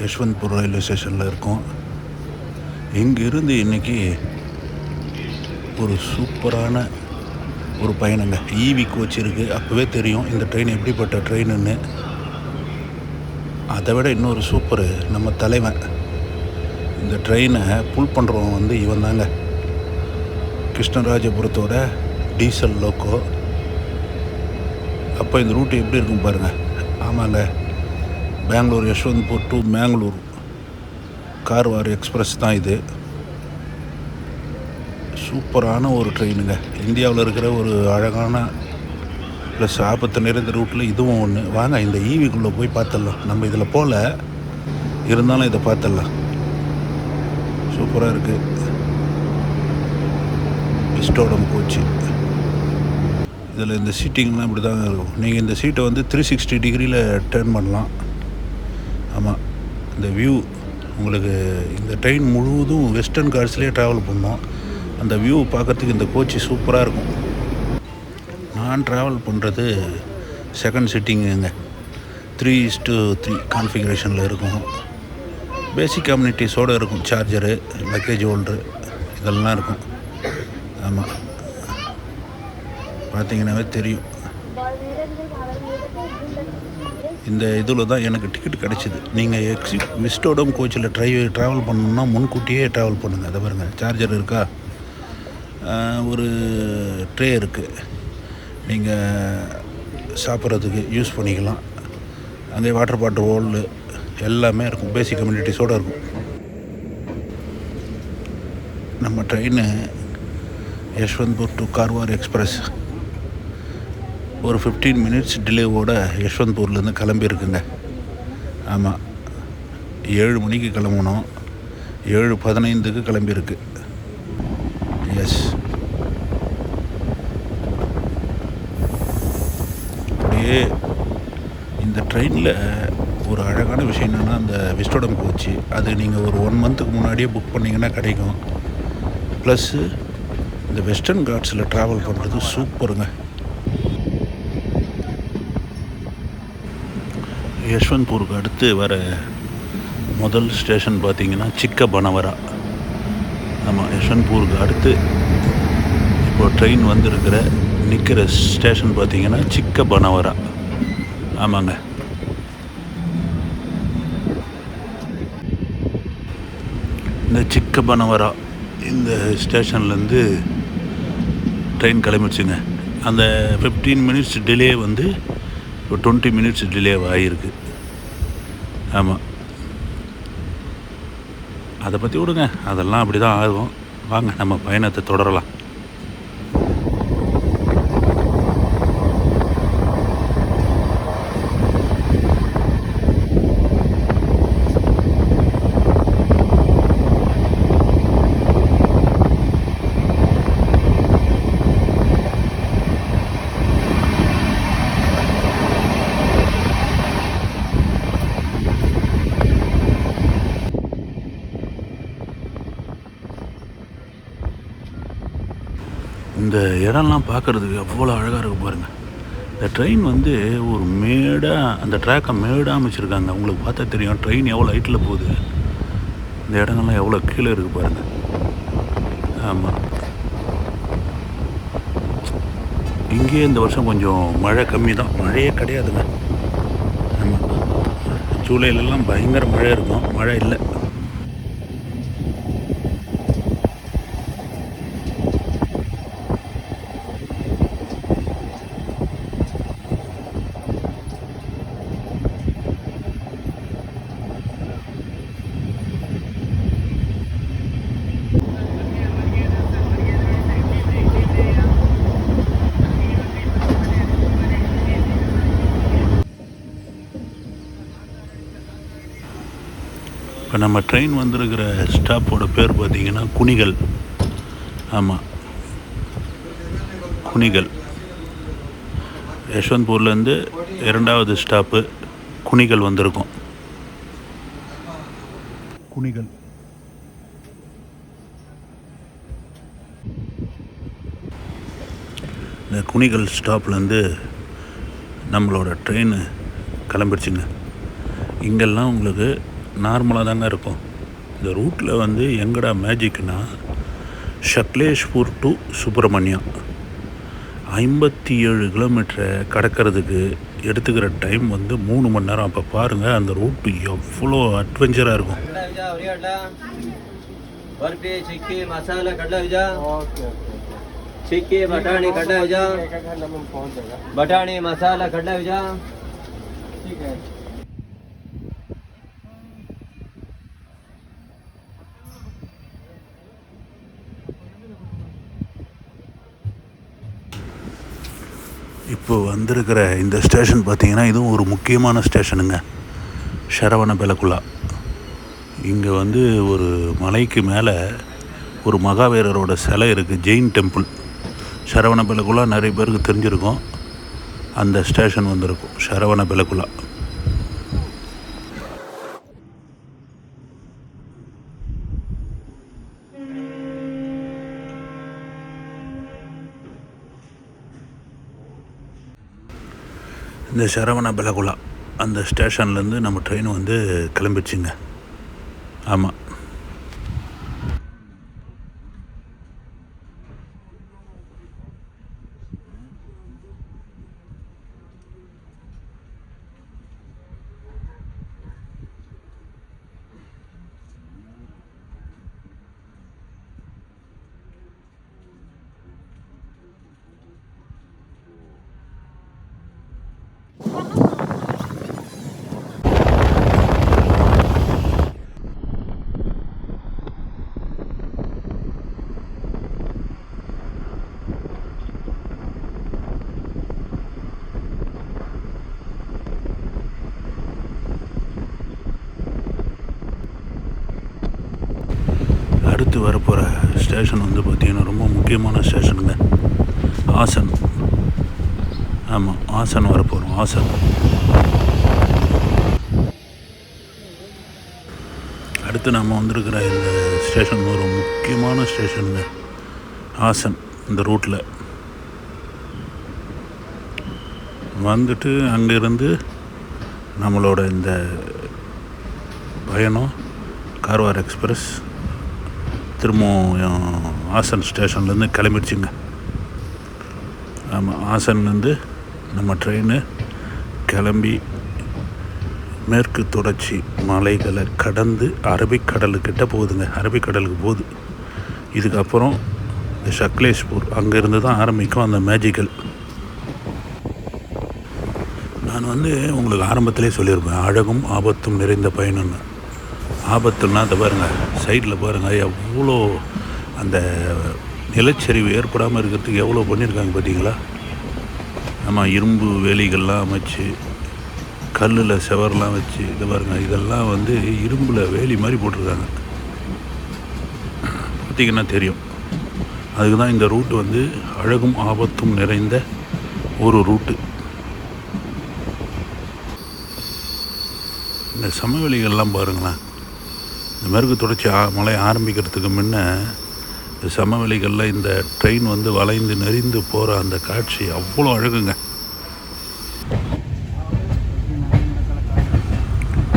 Yesvantpur railway ஸ்டேஷனில் இருக்கோம். இங்கிருந்து இன்றைக்கி ஒரு சூப்பரான ஒரு பயணங்க. ஈவி கோச் இருக்குது. அப்போவே தெரியும் இந்த ட்ரெயின் எப்படிப்பட்ட ட்ரெயினுன்னு. அதை விட இன்னொரு சூப்பரு நம்ம தலைவன். இந்த ட்ரெயினை புல் பண்ணுறவன் வந்து இவன் தாங்க. கிருஷ்ணராஜபுரத்தோட டீசல் லோக்கோ. அப்போ இந்த ரூட்டு எப்படி இருக்கும் பாருங்கள். ஆமாங்க, பெங்களூர் யஷ்வந்த்பூர் டு மேங்களூர் கார்வார் எக்ஸ்பிரஸ் தான் இது. சூப்பரான ஒரு ட்ரெயினுங்க. இந்தியாவில் இருக்கிற ஒரு அழகான ப்ளஸ் ஆபத்து நிறைந்த ரூட்டில் இதுவும் ஒன்று. வாங்க இந்த ஈவிக்குள்ளே போய் பார்த்துடலாம். நம்ம இதில் போல் இருந்தாலும் இதை பார்த்துடலாம். சூப்பராக இருக்குது. விஸ்டோடம் கோச்சு. இதில் இந்த சீட்டிங்லாம் இப்படி தாங்க இருக்கும். நீங்கள் இந்த சீட்டை வந்து 360 டிகிரியில் டர்ன் பண்ணலாம். ஆமாம், இந்த வியூ உங்களுக்கு இந்த ட்ரெயின் முழுவதும் வெஸ்டர்ன் கார்ட்ஸ்லேயே ட்ராவல் பண்ணோம். அந்த வியூ பார்க்குறதுக்கு இந்த கோச்சு சூப்பராக இருக்கும். நான் ட்ராவல் பண்ணுறது செகண்ட் சிட்டிங்குங்க. 3:3 கான்ஃபிகரேஷனில் இருக்கும். பேசிக் கம்யூனிட்டிஸோடு இருக்கும். சார்ஜரு, லக்கேஜ் ஹோல்டரு இதெல்லாம் இருக்கும். ஆமாம், பார்த்தீங்கன்னாவே தெரியும். இந்த இதில் தான் எனக்கு டிக்கெட் கிடச்சிது. நீங்கள் விஸ்டோடம் கோச்சில் ட்ராவல் பண்ணணுன்னா முன்கூட்டியே ட்ராவல் பண்ணுங்கள். அதை பாருங்கள், சார்ஜர் இருக்கா, ஒரு ட்ரே இருக்குது, நீங்கள் சாப்பிட்றதுக்கு யூஸ் பண்ணிக்கலாம். அங்கே வாட்டர் பாட்டில் ஹோல்டு எல்லாமே இருக்கும். பேசிக் கம்யூனிட்டிஸோடு இருக்கும். நம்ம train Yesvantpur to Karwar express ஒரு 15 மினிட்ஸ் டிலேவோட யஷ்வந்த்பூர்லேருந்து கிளம்பியிருக்குங்க. ஆமாம், 7 மணிக்கு கிளம்பணும். 7:15க்கு கிளம்பியிருக்கு. எஸ், அப்படியே இந்த ட்ரெயினில் ஒரு அழகான விஷயம் என்னென்னா, அந்த விஸ்டோடம் கோச்சு அது நீங்கள் ஒரு 1 மந்த்துக்கு முன்னாடியே புக் பண்ணிங்கன்னா கிடைக்கும். ப்ளஸ்ஸு இந்த வெஸ்டர்ன் காட்ஸில் ட்ராவல் பண்ணுறது சூப்பருங்க. யஷ்வந்த்பூருக்கு அடுத்து வர முதல் ஸ்டேஷன் பார்த்திங்கன்னா சிக்கபனவரா. ஆமாம், யஷ்வந்த்பூருக்கு அடுத்து இப்போ ட்ரெயின் வந்துருக்கிற நிற்கிற ஸ்டேஷன் பார்த்திங்கன்னா சிக்கபனவரா. ஆமாங்க, இந்த சிக்கபனவரா இந்த ஸ்டேஷன்லேருந்து ட்ரெயின் கிளம்பிடுச்சுங்க. அந்த 15 மினிட்ஸ் டிலே வந்து இப்போ 20 மினிட்ஸ் டிலே ஆகிருக்கு. ஆமாம், அதை பற்றி விடுங்க, அதெல்லாம் அப்படி தான் ஆகும். வாங்க நம்ம பயணத்தை தொடரலாம். இந்த இடம்லாம் பார்க்குறதுக்கு எவ்வளோ அழகாக இருக்கும் பாருங்கள். இந்த ட்ரெயின் வந்து ஒரு மேடாக, அந்த ட்ராக்கை மேடாக அமைச்சிருக்காங்க. உங்களுக்கு பார்த்தா தெரியும் ட்ரெயின் எவ்வளோ ஹைட்டில் போகுது. இந்த இடங்கள்லாம் எவ்வளோ கீழே இருக்குது பாருங்கள். ஆமாம், இங்கேயே இந்த வருஷம் கொஞ்சம் மழை கம்மி தான். மழையே கிடையாதுங்க. ஆமாம், ஜூலைலெலாம் பயங்கர மழை இருக்கும். மழை இல்லை. இப்போ நம்ம ட்ரெயின் வந்திருக்கிற ஸ்டாப்போட பேர் பார்த்திங்கன்னா குணிகல். ஆமாம், குணிகல். யஷ்வந்த்பூர்லேருந்து 2வது ஸ்டாப்பு குணிகல் வந்திருக்கோம். குணிகல். இந்த குணிகல் ஸ்டாப்லேருந்து நம்மளோட ட்ரெயின் கிளம்பிடுச்சுங்க. இங்கெல்லாம் உங்களுக்கு நார்மலாக தாங்க இருக்கும். இந்த ரூட்டில் வந்து எங்கடா மேஜிக்னா, சக்லேஷ்பூர் டு சுப்பிரமணியம் 57 கிலோமீட்டரை கடக்கிறதுக்கு எடுத்துக்கிற டைம் வந்து 3 மணி நேரம். அப்போ பாருங்கள் அந்த ரூட்டு எவ்வளோ அட்வென்ச்சராக இருக்கும். चिक्की बटाणी खड्डा भेजा, बटाणी मसाला खड्डा भेजा. ठीक है. இப்போ வந்திருக்கிற இந்த ஸ்டேஷன் பார்த்திங்கன்னா இதுவும் ஒரு முக்கியமான ஸ்டேஷனுங்க. சரவணபெலகுலா. இங்கே வந்து ஒரு மலைக்கு மேலே ஒரு மகாவீரரோட சிலை இருக்குது, ஜெயின் டெம்பிள். சரவணபெலகுலா நிறைய பேருக்கு தெரிஞ்சிருக்கும். அந்த ஸ்டேஷன் வந்திருக்கும் சரவணபெலகுலா. இந்த சரவணபெலகுலா அந்த ஸ்டேஷன்லேருந்து நம்ம ட்ரெயின் வந்து கிளம்பிடுச்சுங்க. ஆமாம், அடுத்து வரப்போகிற ஸ்டேஷன் வந்து பார்த்திங்கன்னா ரொம்ப முக்கியமான ஸ்டேஷனுங்க, ஆசன். ஆமாம், ஆசன் வரப்போகிறோம். ஆசன் அடுத்து நம்ம வந்திருக்கிற இந்த ஸ்டேஷன் ஒரு முக்கியமான ஸ்டேஷனுங்க, ஆசன். இந்த ரூட்டில் வந்துட்டு அங்கேருந்து நம்மளோட இந்த பயணம் கார்வார் எக்ஸ்பிரஸ் திரும்பவும் ஆசன் ஸ்டேஷன்லேருந்து கிளம்பிடுச்சுங்க. ஆமாம், ஆசன்லேருந்து நம்ம ட்ரெயின் கிளம்பி மேற்கு தொடர்ச்சி மலைகளை கடந்து அரபிக்கடலுக்கிட்ட போகுதுங்க. அரபிக்கடலுக்கு போகுது. இதுக்கப்புறம் இந்த சக்லேஷ்பூர் அங்கேருந்து தான் ஆரம்பிக்கும் அந்த மேஜிக்கல். நான் வந்து உங்களுக்கு ஆரம்பத்திலே சொல்லியிருப்பேன், அழகும் ஆபத்தும் நிறைந்த பயணம்னு. ஆபத்துன்னா அதை பாருங்கள், சைடில் பாருங்கள் எவ்வளோ அந்த நிலச்சரிவு ஏற்படாமல் இருக்கிறதுக்கு எவ்வளோ பண்ணியிருக்காங்க பார்த்தீங்களா. ஆமாம், இரும்பு வேலிகள்லாம் அமைச்சு, கல்லில் செவர்லாம் வச்சு, இது பாருங்கள், இதெல்லாம் வந்து இரும்பில் வேலி மாதிரி போட்டிருக்காங்க. பார்த்திங்கன்னா தெரியும். அதுக்கு தான் இந்த ரூட்டு வந்து அழகும் ஆபத்தும் நிறைந்த ஒரு ரூட்டு. இந்த சமவெளிகள்லாம் பாருங்களேன். இந்த மேற்கு தொடர்ச்சி மலை ஆரம்பிக்கிறதுக்கு முன்ன இந்த சமவெளிகளில் இந்த ட்ரெயின் வந்து வளைந்து நெறிந்து போகிற அந்த காட்சி அவ்வளோ அழகுங்க.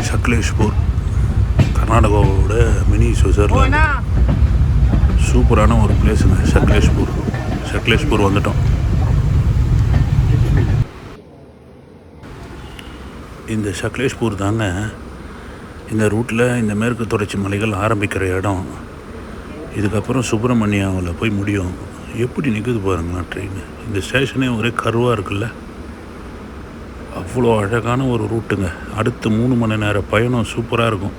சக்லேஷ்பூர் கர்நாடகாவோட மினி சுவிட்சர்லாந்து. சூப்பரான ஒரு பிளேஸுங்க சக்லேஷ்பூர். சக்லேஷ்பூர் வந்துட்டோம். இந்த சக்லேஷ்பூர் தாங்க இந்த ரூட்டில் இந்த மேற்கு தொடர்ச்சி மலைகள் ஆரம்பிக்கிற இடம். இதுக்கப்புறம் சுப்பிரமணியாவில் போய் முடியும். எப்படி நிற்குது பாருங்களா ட்ரெயின். இந்த ஸ்டேஷனே ஒரே கருவாக இருக்குல்ல. அவ்வளோ அழகான ஒரு ரூட்டுங்க. அடுத்து 3 மணி நேர பயணம் சூப்பராக இருக்கும்.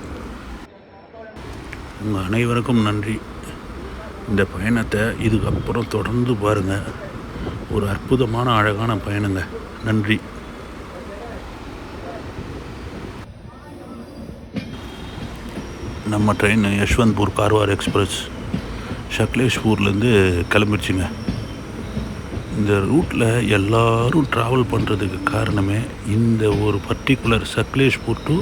உங்கள் அனைவருக்கும் நன்றி. இந்த பயணத்தை இதுக்கப்புறம் தொடர்ந்து பாருங்கள். ஒரு அற்புதமான அழகான பயணங்க. நன்றி. நம்ம ட்ரெயின் யஷ்வந்த்பூர் கார்வார் எக்ஸ்பிரஸ் சக்லேஷ்பூர்லேருந்து கிளம்பிடுச்சுங்க. இந்த ரூட்டில் எல்லோரும் ட்ராவல் பண்ணுறதுக்கு காரணமே இந்த ஒரு பர்டிகுலர் சக்லேஷ்பூர் டு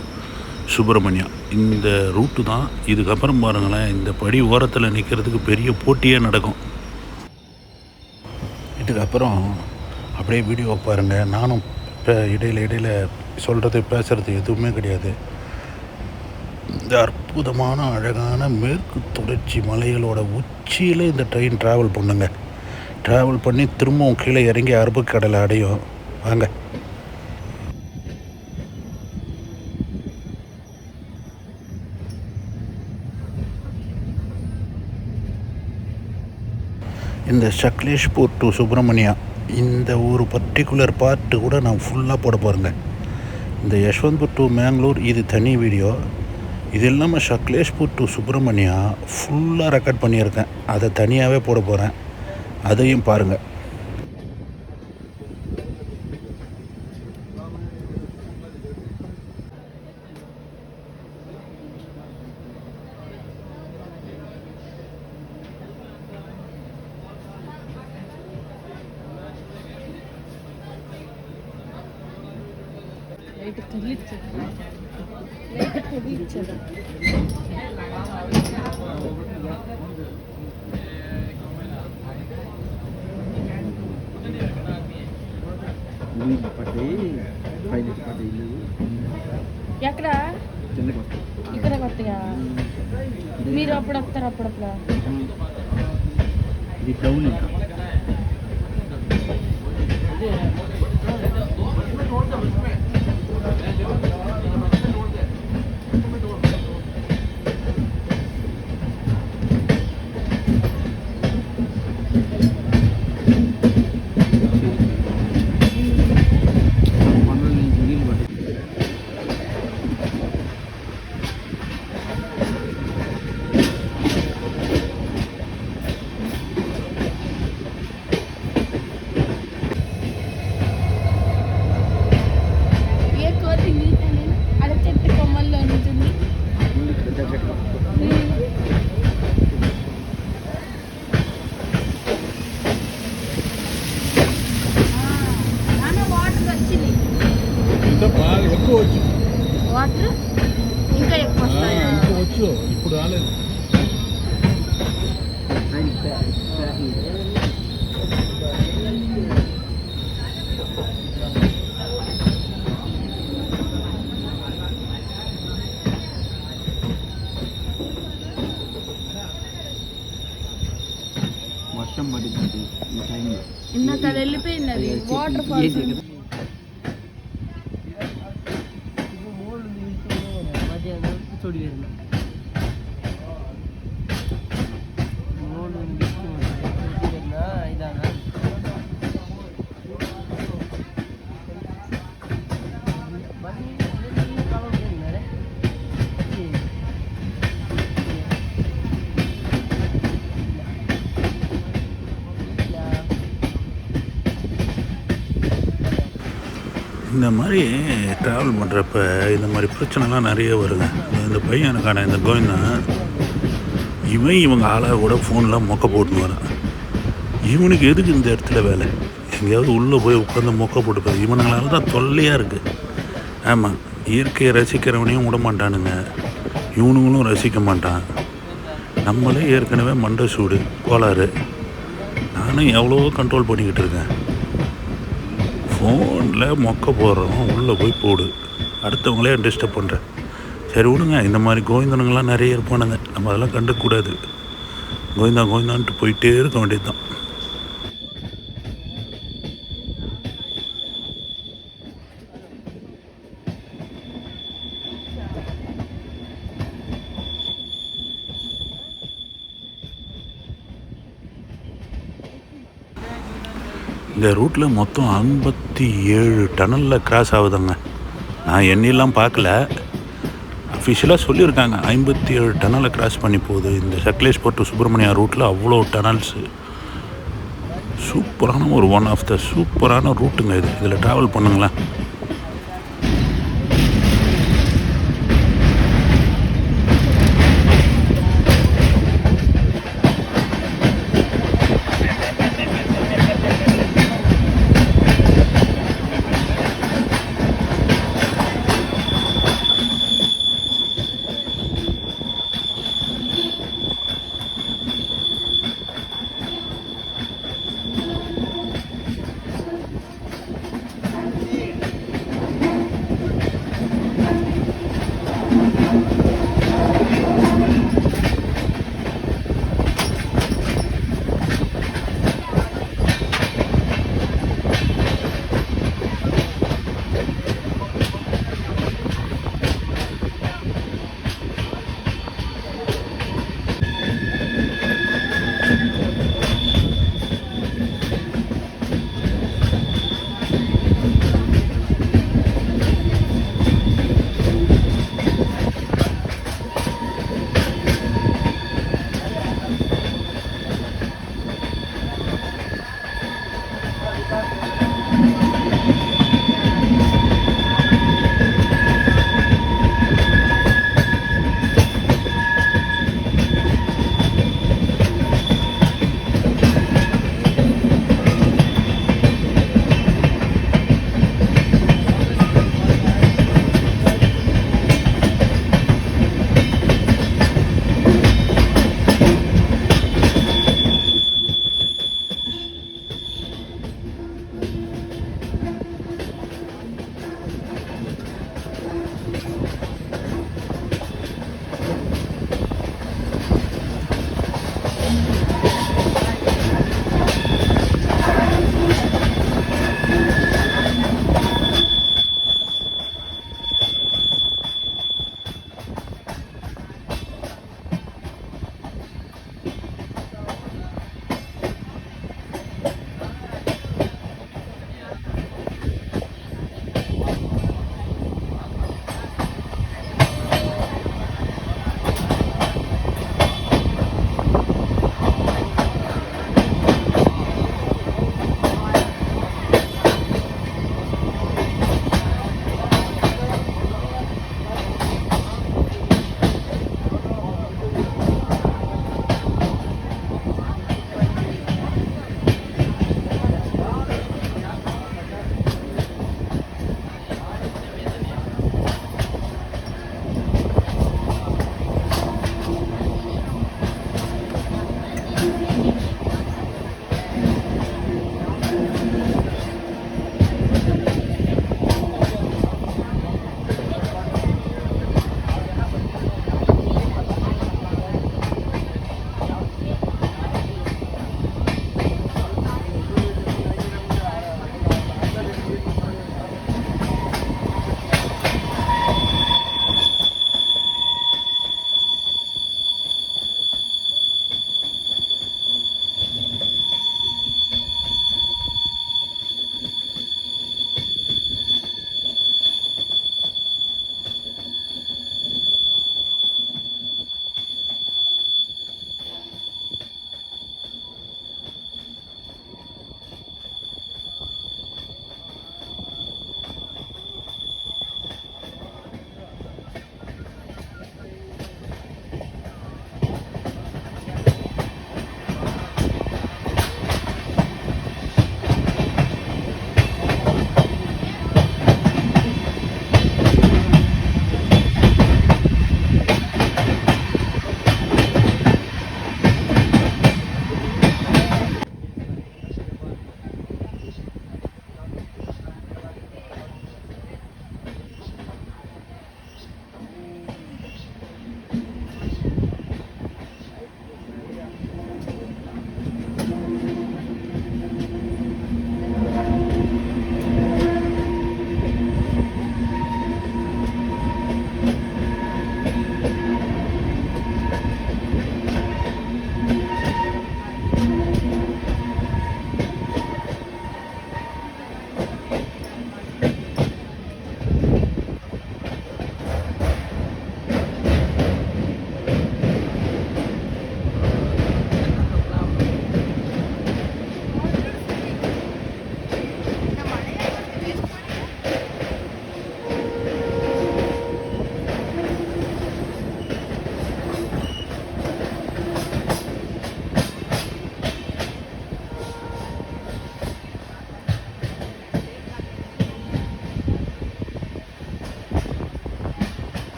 சுப்பிரமணியம் இந்த ரூட்டு தான். இதுக்கப்புறம் பாருங்களேன், இந்த படி ஓரத்தில் நிற்கிறதுக்கு பெரிய போட்டியே நடக்கும். இதுக்கப்புறம் அப்படியே வீடியோ பாருங்கள். நானும் இப்போ இடையில் சொல்கிறது பேசுகிறது எதுவுமே கிடையாது. இந்த அற்புதமான அழகான மேற்கு தொடர்ச்சி மலைகளோட உச்சியில் இந்த ட்ரெயின் ட்ராவல் பண்ணுங்க. ட்ராவல் பண்ணி திரும்பவும் கீழே இறங்கி அரபிக்கடலை அடையும். வாங்க. இந்த சக்லேஷ்பூர் டு சுப்பிரமணியா இந்த ஒரு பர்டிகுலர் பார்ட்டு கூட நான் ஃபுல்லாக போட போகிறேங்க. இந்த யஷ்வந்த்பூர் டு மேங்களூர் இது தனி வீடியோ. இது இல்லாமல் சக்லேஷ்பூர் டு சுப்பிரமணியா ஃபுல்லாக ரெக்கார்ட் பண்ணியிருக்கேன். அதை தனியாகவே போட போகிறேன். அதையும் பாருங்கள். ఎక్కడ ఇక్కడ కొత్తగా మీరు అప్పుడు వస్తారు అప్పుడప్పుడు వాటర్ ఇంకా ఎక్కువ వస్తాయా? వచ్చు, ఇప్పుడు రాలేదు. వర్షం పడింది ఈ టైంలో. ఇందాక అది వెళ్ళిపోయింది. అది వాటర్ ఫాల్స్ இந்த மாதிரி ட்ராவல் பண்ணுறப்ப இந்த மாதிரி பிரச்சனைலாம் நிறைய வருங்க. இந்த பையனுக்கான இந்த கோவிந்தன் இவங்க ஆளாக கூட ஃபோனில் மொக்க போட்டுன்னு வரான். இவனுக்கு எதுக்கு இந்த இடத்துல வேலை? எங்கேயாவது உள்ளே போய் உட்காந்து மொக்க போட்டு இவனுங்களால தான் தொல்லையாக இருக்குது. ஆமாம், இயற்கையை ரசிக்கிறவனையும் விட மாட்டானுங்க, இவனுங்களும் ரசிக்க மாட்டான். நம்மளே ஏற்கனவே மண்டை சூடு கோளாறு. நானும் எவ்வளோ கண்ட்ரோல் பண்ணிக்கிட்டு இருக்கேன். ஃபோனில் மொக்க போடுறோம், உள்ளே போய் போடு, அடுத்தவங்களே டிஸ்டர்ப் பண்ணுறேன். சரி விடுங்க, இந்த மாதிரி கோவிந்தனுங்கள்லாம் நிறைய இருப்பானுங்க, நம்ம அதெல்லாம் கண்டுக்கூடாது. கோவிந்தான்ட்டு போயிட்டே இருக்க வேண்டியது தான். இந்த ரூட்டில் மொத்தம் 57 டனலில் கிராஸ் ஆகுதுங்க. நான் எண்ணிலாம் பார்க்கல, அஃபிஷியலாக சொல்லியிருக்காங்க 57 டனலை கிராஸ் பண்ணி போகுது. இந்த சக்லேஷ்பூர் டு சுப்பிரமணியா ரூட்டில் அவ்வளோ டனல்ஸு. சூப்பரான ஒரு ஒன் ஆஃப் த சூப்பரான ரூட்டுங்க இது. இதில் ட்ராவல் பண்ணுங்களேன்.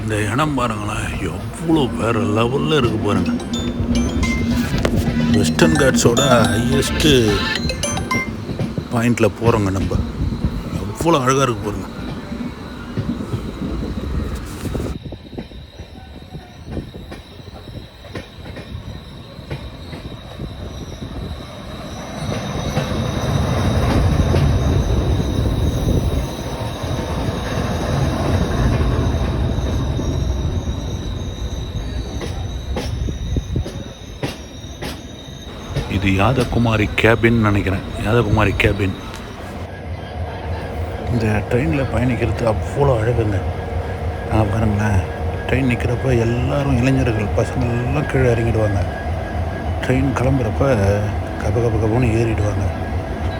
இந்த இடம் பாருங்களேன், எவ்வளோ வேறு லெவலில் இருக்குது பாருங்கள். வெஸ்டர்ன் காட்ஸோட ஹையஸ்ட்டு பாயிண்டில் போகிறோங்க நம்ம. எவ்வளோ அழகாக இருக்குது பாருங்கள். இது யாதகுமாரி கேபின் நினைக்கிறேன். யாதகுமாரி கேபின். இந்த ட்ரெயினில் பயணிக்கிறது அவ்வளோ அழகுங்க. பாருங்களேன், ட்ரெயின் நிற்கிறப்ப எல்லோரும் இளைஞர்கள் பசங்கள்லாம் கீழே இறங்கிடுவாங்க. ட்ரெயின் கிளம்புறப்ப கப கப கபன்னு ஏறிடுவாங்க.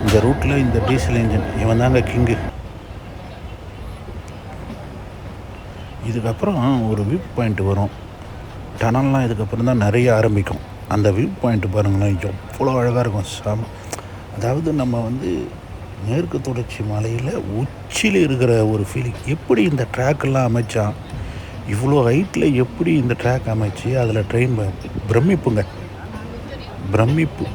இந்த ரூட்டில் இந்த டீசல் இன்ஜின் இவன் தாங்க கிங்கு. இதுக்கப்புறம் ஒரு வியூ பாயிண்ட் வரும். டனல்லாம் இதுக்கப்புறம் தான் நிறைய ஆரம்பிக்கும். அந்த வியூ பாயிண்ட் பாருங்களேன், எவ்வளோ அழகாக இருக்கும். அதாவது நம்ம வந்து மேற்கு தொடர்ச்சி மலையில் உச்சியில் இருக்கிற ஒரு ஃபீலிங். எப்படி இந்த ட்ராக்கெல்லாம் அமைச்சான், இவ்வளோ ஹைட்டில் எப்படி இந்த ட்ராக் அமைச்சு அதில் ட்ரெயின் பிரமிப்புங்க, பிரமிப்பு.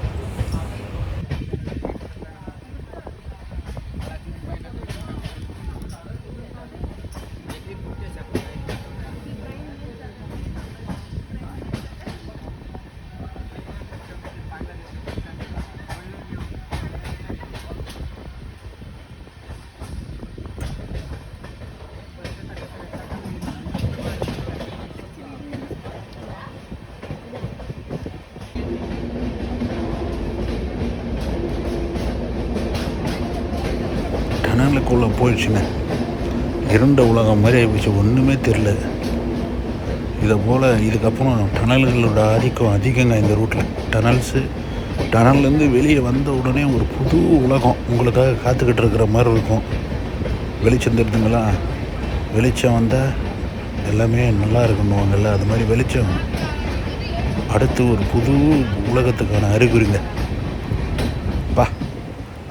டனலுக்குள்ளே போயிடுச்சுங்க. இருண்ட உலகம் மாதிரி ஆகிடுச்சு, ஒன்றுமே தெரில. இதை போல் இதுக்கப்புறம் டனல்களோட ஆதிக்கம் அதிகங்க இந்த ரூட்டில். டனல்லேருந்து வெளியே வந்த உடனே ஒரு புது உலகம் உங்களுக்காக காத்துக்கிட்டு இருக்கிற மாதிரி இருக்கும். வெளிச்சம் தெரிஞ்சுங்களா, வெளிச்சம் வந்தால் எல்லாமே நல்லா இருக்கணுவாங்கல்ல, அது மாதிரி வெளிச்சம் அடுத்து ஒரு புது உலகத்துக்கான அறிகுறிங்க.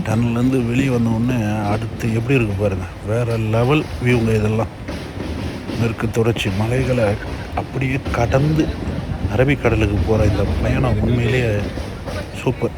டனல்லேருந்து வெளியே வந்தோடனே அடுத்து எப்படி இருக்குது பாருங்கள், வேறு லெவல் வியூங்க இதெல்லாம். மேற்கு தொடர்ச்சி மலைகளை அப்படியே கடந்து அரபிக்கடலுக்கு போகிற இந்த பயணம் உண்மையிலேயே சூப்பர்.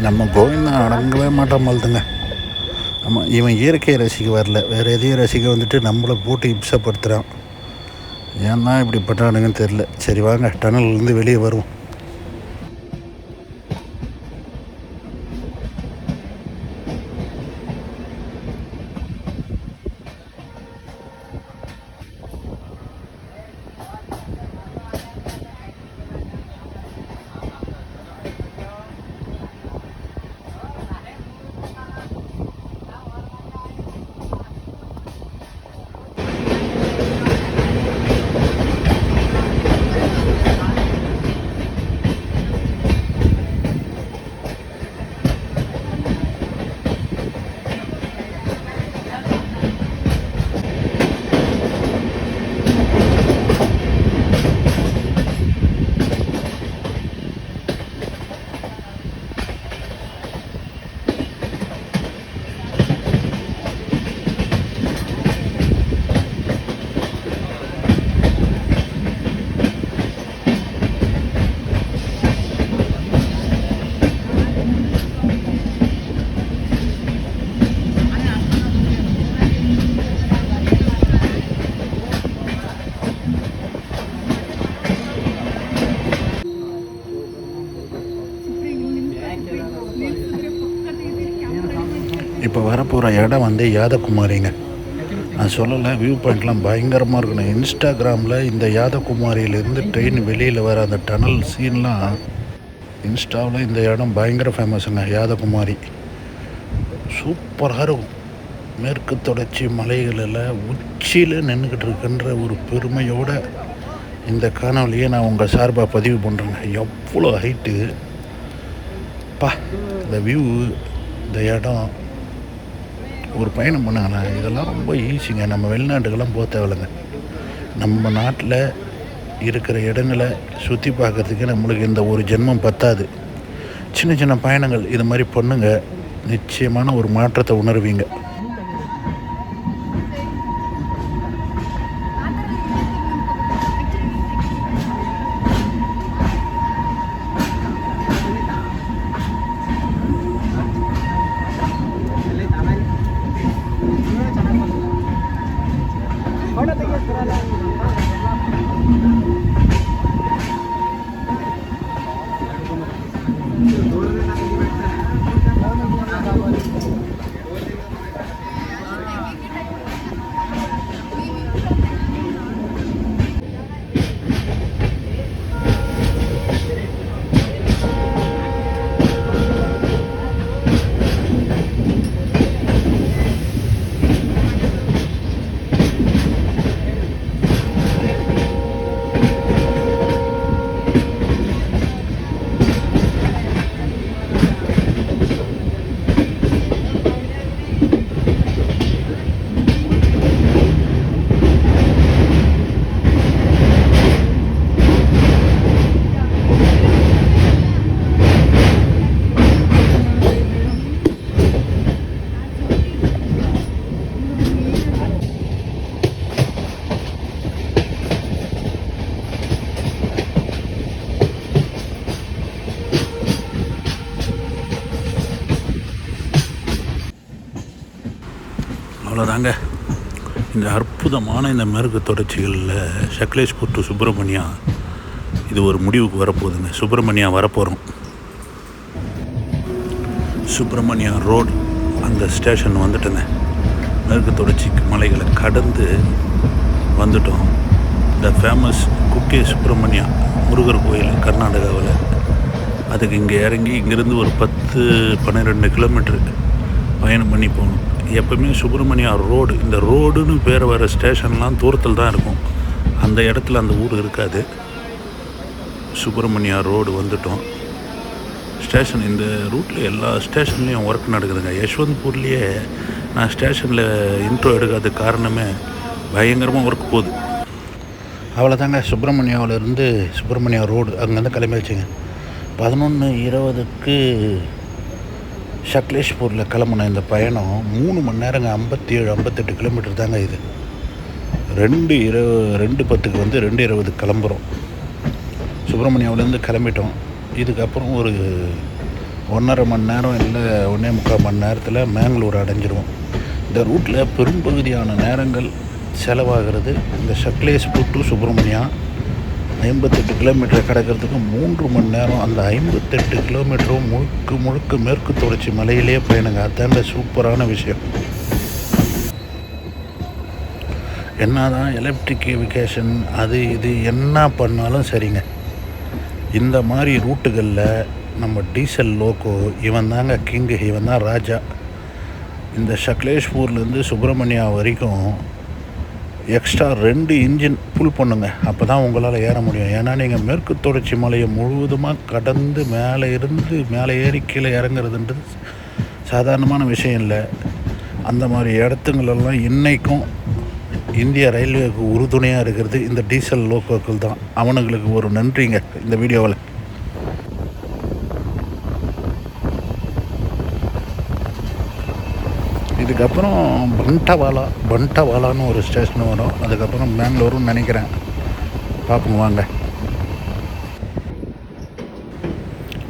நம்ம கோவிந்தா அடங்கவே மாட்டான் போல்துங்க. ஆமாம், இவன் இயற்கையை ரசிக்க வரல, வேறு எதையும் ரசிக்க வந்துட்டு நம்மளை போட்டு இம்சப்படுத்துகிறான். ஏன்னா இப்படி பண்ணுறானுங்கன்னு தெரில. சரி வாங்க, டனல்லேருந்து வெளியே வருவோம். இப்போ வரப்போகிற இடம் வந்து யாதகுமாரிங்க. நான் சொல்லலை, வியூ பாயிண்ட்லாம் பயங்கரமாக இருக்கணும். இன்ஸ்டாகிராமில் இந்த யாதகுமாரியிலேருந்து ட்ரெயின் வெளியில் வர அந்த டனல் சீன்லாம் இன்ஸ்டாவில் இந்த இடம் பயங்கர ஃபேமஸுங்க, யாதகுமாரி. சூப்பராக இருக்கும். மேற்கு தொடர்ச்சி மலைகளில் உச்சியில் நின்றுக்கிட்டு இருக்கின்ற ஒரு பெருமையோடு இந்த காணொலியை நான் உங்கள் சார்பாக பதிவு பண்ணுறேங்க. எவ்வளோ ஹைட்டு பா! இந்த வியூ, இந்த இடம், ஒரு பயணம் பண்ணுங்களேன். இதெல்லாம் ரொம்ப ஈஸிங்க. நம்ம வெளிநாட்டுக்கெல்லாம் போக தேவையில்லைங்க. நம்ம நாட்டில் இருக்கிற இடங்களை சுற்றி பார்க்குறதுக்கு நம்மளுக்கு இந்த ஒரு ஜென்மம் பத்தாது. சின்ன சின்ன பயணங்கள் இது மாதிரி பண்ணுங்க, நிச்சயமான ஒரு மாற்றத்தை உணர்வீங்க. அவ்வளோதாங்க. இந்த அற்புதமான இந்த மேற்கு தொடர்ச்சிகளில் சக்லேஷ்பூர் டு சுப்பிரமணியா இது ஒரு முடிவுக்கு வரப்போகுதுங்க. சுப்பிரமணியா வரப்போகிறோம். சுப்பிரமணியா ரோடு அந்த ஸ்டேஷன் வந்துட்டேங்க. மேற்கு தொடர்ச்சி மலைகளை கடந்து வந்துட்டோம். இந்த ஃபேமஸ் குக்கே சுப்பிரமணியா முருகர் கோயில் கர்நாடகாவில். அதுக்கு இங்கே இறங்கி இங்கேருந்து ஒரு 10-12 கிலோமீட்டரு பயணம் பண்ணி போகணும். எப்போவுமே சுப்பிரமணியா ரோடு, இந்த ரோடுன்னு பேர் வர ஸ்டேஷன்லாம் தூரத்தில் தான் இருக்கும். அந்த இடத்துல அந்த ஊர் இருக்காது. சுப்பிரமணியா ரோடு வந்துட்டோம். ஸ்டேஷன் இந்த ரூட்டில் எல்லா ஸ்டேஷன்லேயும் ஒர்க் நடக்குதுங்க. யஷ்வந்த்பூர்லேயே நான் ஸ்டேஷனில் இன்ட்ரோ எடுக்காத காரணமே பயங்கரமாக ஒர்க் போகுது. அவ்வளோதாங்க. சுப்பிரமணியாவிலேருந்து சுப்பிரமணியா ரோடு அங்கேருந்து கிளம்பி வச்சுங்க. 11:20க்கு சக்லேஷ்பூரில் கிளம்புன இந்த பயணம் 3 மணி நேரங்க. 57-58 கிலோமீட்டர் தாங்க இது. 2:10க்கு வந்து 2:20 கிளம்புறோம். சுப்பிரமணியாவிலேருந்து கிளம்பிட்டோம். இதுக்கப்புறம் ஒரு 1.5 மணி நேரம் இல்லை 1.25 மணி நேரத்தில் மேங்களூர் அடைஞ்சிருவோம். இந்த ரூட்டில் பெரும்பகுதியான நேரங்கள் செலவாகிறது இந்த சக்லேஷ்பூர் டு சுப்பிரமணியா 58 கிலோமீட்டர் கிடக்கிறதுக்கு 3 மணி நேரம். அந்த 58 கிலோமீட்டரும் முழுக்க மேற்கு தொடர்ச்சி மலையிலே பயணங்க. அதாங்க சூப்பரான விஷயம். என்ன தான் எலக்ட்ரிஃபிகேஷன் அது இது என்ன பண்ணாலும் சரிங்க, இந்த மாதிரி ரூட்டுகளில் நம்ம டீசல் லோக்கோ இவன் தாங்க கிங்கு, இவன் தான் ராஜா. இந்த சக்லேஷ்பூர்லேருந்து சுப்பிரமணியா வரைக்கும் எக்ஸ்ட்ரா 2 இன்ஜின் புல் பண்ணுங்க. அப்போ தான் உங்களால் ஏற முடியும். ஏன்னா நீங்கள் மேற்கு தொடர்ச்சி மலையை முழுவதுமாக கடந்து மேலே ஏறி கீழே இறங்குறதுன்றது சாதாரணமான விஷயம் இல்லை. அந்த மாதிரி இடத்துங்களெல்லாம் இன்றைக்கும் இந்திய ரயில்வேக்கு உறுதுணையாக இருக்கிறது இந்த டீசல் லோக்கோக்கள் தான். அவனுங்களுக்கு ஒரு நன்றிங்க இந்த வீடியோவில். இதுக்கப்புறம் பண்டாவாலான்னு ஒரு ஸ்டேஷன் வரும். அதுக்கப்புறம் பெங்களூருன்னு நினைக்கிறேன். பார்ப்போம் வாங்க.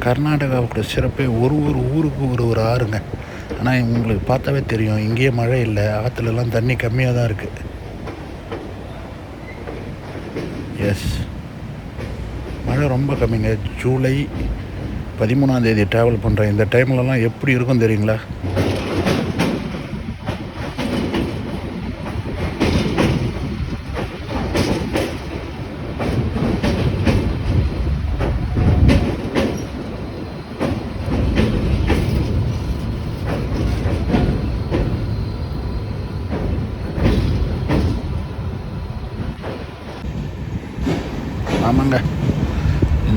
கர்நாடகாவோட சிறப்பே ஒரு ஊருக்கு ஒரு ஆறுங்க. ஆனால் உங்களுக்கு பார்த்தாவே தெரியும், இங்கேயே மழை இல்லை, ஆற்றுலலாம் தண்ணி கம்மியாக தான் இருக்குது. எஸ், மழை ரொம்ப கம்மிங்க. ஜூலை 13ஆம் தேதி ட்ராவல் பண்ணுறேன். இந்த டைம்லலாம் எப்படி இருக்கும் தெரியுங்களா?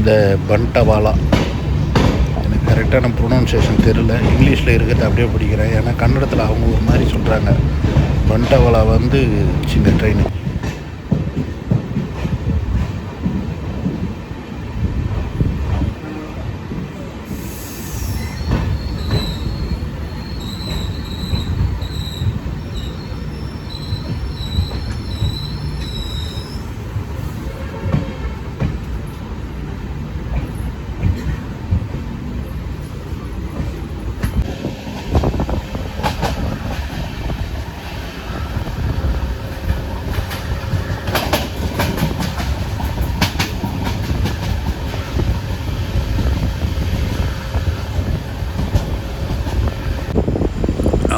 இந்த பண்டவாலா. எனக்கு கரெக்டான ப்ரொனவுன்சியேஷன் தெரியல, இங்கிலீஷில் இருக்கிறத அப்படியே படிக்கிறேன். ஏன்னா கன்னடத்தில் அவங்க ஒரு மாதிரி சொல்கிறாங்க. பண்டவாலா வந்து சின்ன ட்ரெயின்.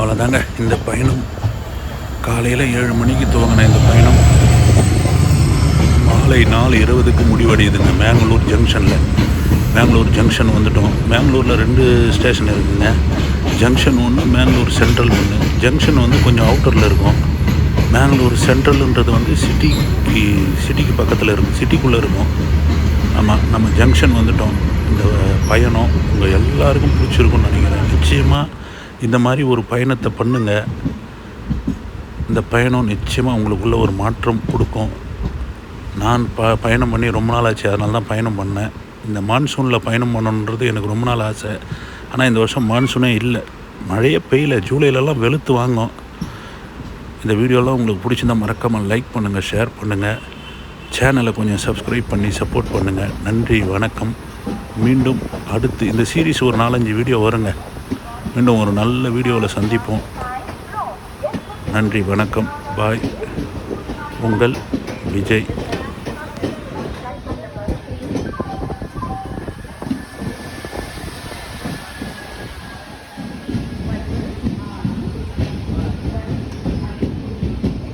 அவ்வளோதாங்க இந்த பயணம். காலையில் 7 மணிக்கு துவங்கின இந்த பயணம் மாலை 4:20க்கு முடிவடையுதுங்க. மேங்களூர் ஜங்ஷனில். மேங்களூர் ஜங்ஷன் வந்துட்டோம். மேங்களூரில் 2 ஸ்டேஷன் இருக்குதுங்க. ஜங்ஷன் ஒன்று, மேங்களூர் சென்ட்ரல் ஒன்று. ஜங்ஷன் வந்து கொஞ்சம் அவுட்டரில் இருக்கும். மேங்களூர் சென்ட்ரல்ன்றது வந்து சிட்டிக்கு பக்கத்தில் இருக்கும், சிட்டிக்குள்ளே இருக்கும். ஆமாம், நம்ம ஜங்ஷன் வந்துட்டோம். இந்த பயணம் உங்கள் எல்லாருக்கும் பிடிச்சிருக்குன்னு நினைக்கிறேன். நிச்சயமாக இந்த மாதிரி ஒரு பயணத்தை பண்ணுங்கள். இந்த பயணம் நிச்சயமாக உங்களுக்குள்ள ஒரு மாற்றம் கொடுக்கும். நான் பயணம் பண்ணி ரொம்ப நாள் ஆச்சு, அதனால தான் பயணம் பண்ணேன். இந்த மான்சூனில் பயணம் பண்ணணுன்றது எனக்கு ரொம்ப நாள் ஆசை. ஆனால் இந்த வருஷம் மான்சூனே இல்லை, மழையே பெய்யல. ஜூலைலலாம் வெளுத்து வாங்கும். இந்த வீடியோலாம் உங்களுக்கு பிடிச்சிருந்தால் மறக்காமல் லைக் பண்ணுங்கள், ஷேர் பண்ணுங்கள், சேனலை கொஞ்சம் சப்ஸ்கிரைப் பண்ணி சப்போர்ட் பண்ணுங்கள். நன்றி, வணக்கம். மீண்டும் அடுத்து இந்த சீரீஸ் ஒரு 4-5 வீடியோ வருங்க. மீண்டும் ஒரு நல்ல வீடியோவில் சந்திப்போம். நன்றி, வணக்கம், பாய். உங்கள் விஜய்.